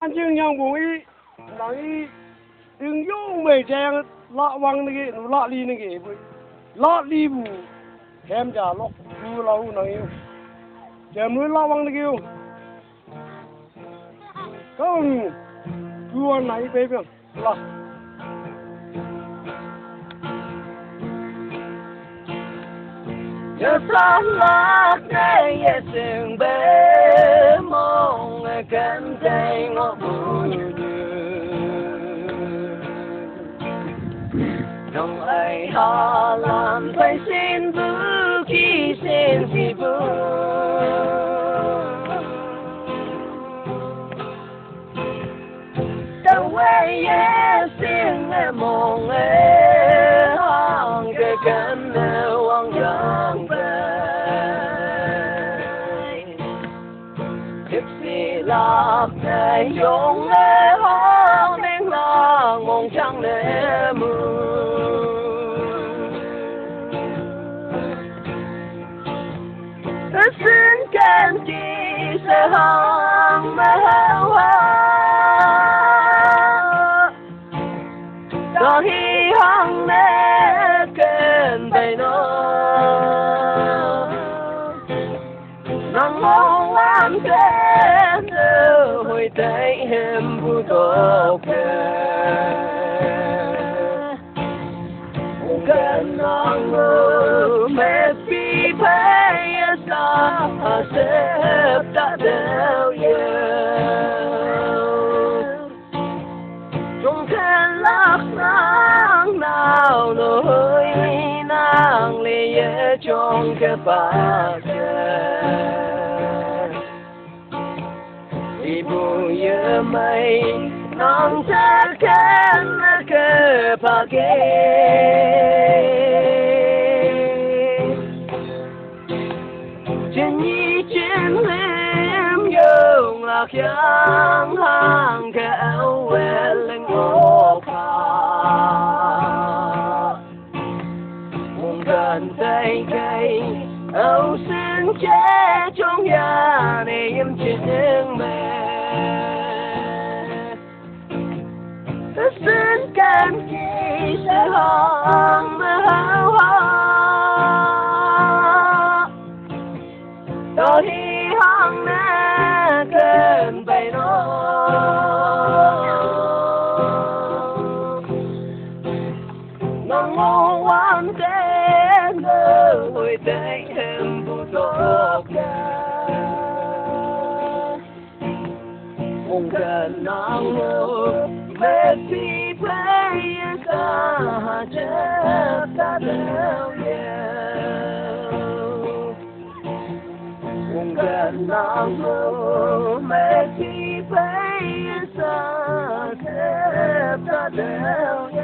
anh chừng nhau bố ý nói đừng vô mày trang lọ văng này cái lọ đi này cái lọ đi bù em trả lọ bù lâu nói chờ mới lọ văng này kêu không cua này bé biết là Giờ sáng lát nay sương bé mong cánh tay ngõ buồn Nông ai họ làm phải xin vũ khi xin si vũ Đâu ai xin mong hong cái cánh hoàng giang love này dùng hoa nên là mong trăng để mưa xin can chi sẽ hăng mà hao hoa có hi hăng nè kênh bày nó nắng mong làm thế hồi tay em vui tốt cần nắng mơ mẹ phi phải xa xếp đã đều trong khen lắc sáng nào nỗi nàng lìa trong cái bạc Ibu ya mai nang terken ke pagi Jenyi jen lim yung lạc yang hang ke aweleng oka Mong gần tay cây âu xin che trong nhà này em trên mẹ xin can chi sẽ hong mà hao hoa đôi hi hong nè kênh bày nó nắng mong quan tên hồi tay em bu tốt mong cần nắng mơ mẹ phi phải xa chết ta đều mong cần nắng mơ mẹ phi phải xa chết ta đều